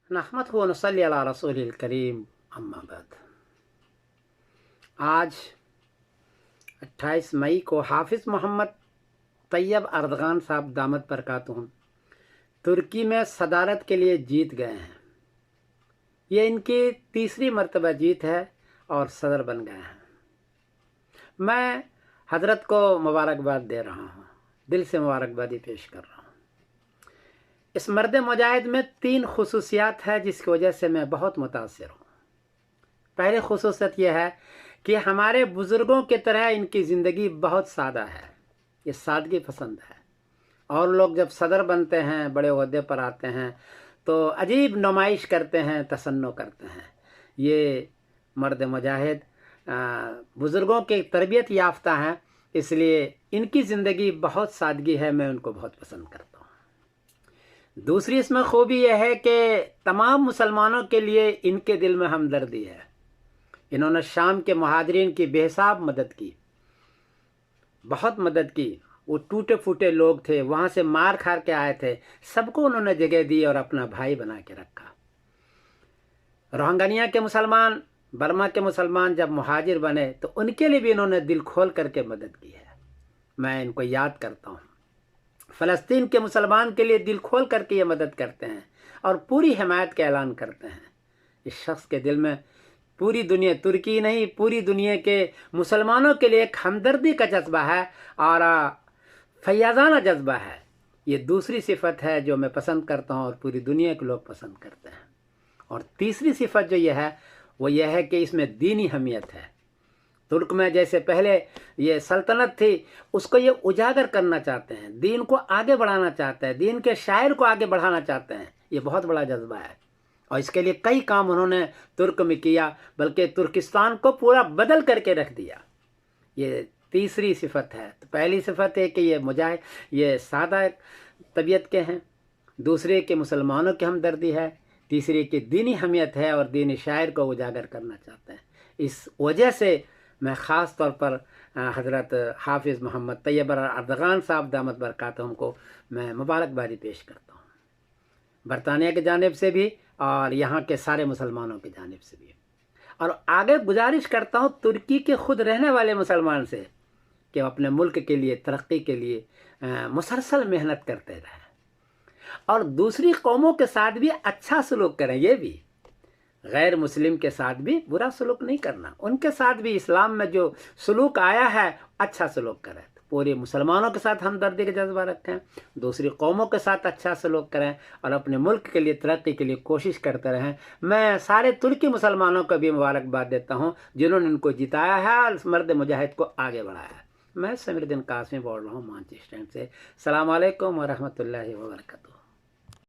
नहमदहु व नसल्ली अला रसूलिल करीम अम्मा बाद। आज 28 मई को हाफिज़ मोहम्मद तैयब अर्दगान साहब दामद बरकातुहुम तुर्की में सदारत के लिए जीत गए हैं। ये इनकी तीसरी मर्तबा जीत है और सदर बन गए हैं। मैं हज़रत को मुबारकबाद दे रहा हूँ, दिल से मुबारकबादी पेश कर रहा हूँ। इस मर्द मुजाहिद में 3 खुसूसियात है जिसकी वजह से मैं बहुत मुतासिर हूँ। पहली खुसूसियत यह है कि हमारे बुज़ुर्गों की तरह इनकी ज़िंदगी बहुत सादा है, ये सादगी पसंद है। और लोग जब सदर बनते हैं, बड़े ओहदे पर आते हैं तो अजीब नुमाइश करते हैं, तसन्नो करते हैं। ये मर्द मुजाहिद बुज़ुर्गों के तरबियत याफ्ता हैं, इसलिए इनकी ज़िंदगी बहुत सादगी है, मैं उनको बहुत पसंद करता हूँ। दूसरी इसमें खूबी यह है कि तमाम मुसलमानों के लिए इनके दिल में हमदर्दी है। इन्होंने शाम के मुहाजिरीन की बेहिसाब मदद की, बहुत मदद की। वो टूटे फूटे लोग थे, वहाँ से मार खार के आए थे, सबको उन्होंने जगह दी और अपना भाई बना के रखा। रोहिंग्या के मुसलमान, बर्मा के मुसलमान जब मुहाजिर बने तो उनके लिए भी इन्होंने दिल खोल करके मदद की है, मैं इनको याद करता हूँ। फ़लस्तीन के मुसलमान के लिए दिल खोल करके ये मदद करते हैं और पूरी हिमायत का ऐलान करते हैं। इस शख्स के दिल में पूरी दुनिया, तुर्की नहीं पूरी दुनिया के मुसलमानों के लिए एक हमदर्दी का जज्बा है और फैयाजाना जज्बा है। ये दूसरी सिफत है जो मैं पसंद करता हूँ और पूरी दुनिया के लोग पसंद करते हैं। और तीसरी सिफत जो यह है वो यह है कि इसमें दीनी हमियत है। तुर्क में जैसे पहले ये सल्तनत थी, उसको ये उजागर करना चाहते हैं, दीन को आगे बढ़ाना चाहते हैं, दीन के शायर को आगे बढ़ाना चाहते हैं। ये बहुत बड़ा जज्बा है और इसके लिए कई काम उन्होंने तुर्क में किया, बल्कि तुर्किस्तान को पूरा बदल करके रख दिया। ये तीसरी सिफत है। तो पहली सिफत है कि ये सादा तबीयत के हैं, दूसरे के मुसलमानों की हमदर्दी है, तीसरी की दीनी हमियत है और दीनी शायर को उजागर करना चाहते हैं। इस वजह से मैं ख़ास तौर पर हज़रत हाफिज़ मोहम्मद तैयब अर्दगान साहब दामद बरकातुहुम को मैं मुबारकबादी पेश करता हूँ, बरतानिया की जानिब से भी और यहाँ के सारे मुसलमानों की जानिब से भी। और आगे गुजारिश करता हूँ तुर्की के खुद रहने वाले मुसलमान से कि अपने मुल्क के लिए, तरक्की के लिए मुसलसल मेहनत करते रहें और दूसरी कौमों के साथ भी अच्छा सलूक करें। ये भी गैर मुस्लिम के साथ भी बुरा सलूक नहीं करना, उनके साथ भी इस्लाम में जो सलूक आया है अच्छा सलूक करें। तो पूरे मुसलमानों के साथ हमदर्दी का जज्बा रखें, दूसरी कौमों के साथ अच्छा सलूक करें और अपने मुल्क के लिए, तरक्की के लिए कोशिश करते रहें। मैं सारे तुर्की मुसलमानों को भी मुबारकबाद देता हूँ जिन्होंने इनको जिताया है और मर्द मुजाहिद को आगे बढ़ाया है। मैं समीरुद्दीन कासमी बोल रहा हूँ मांची स्टैंड से। अस्सलाम वालेकुम व रहमतुल्लाहि व बरकातुहू।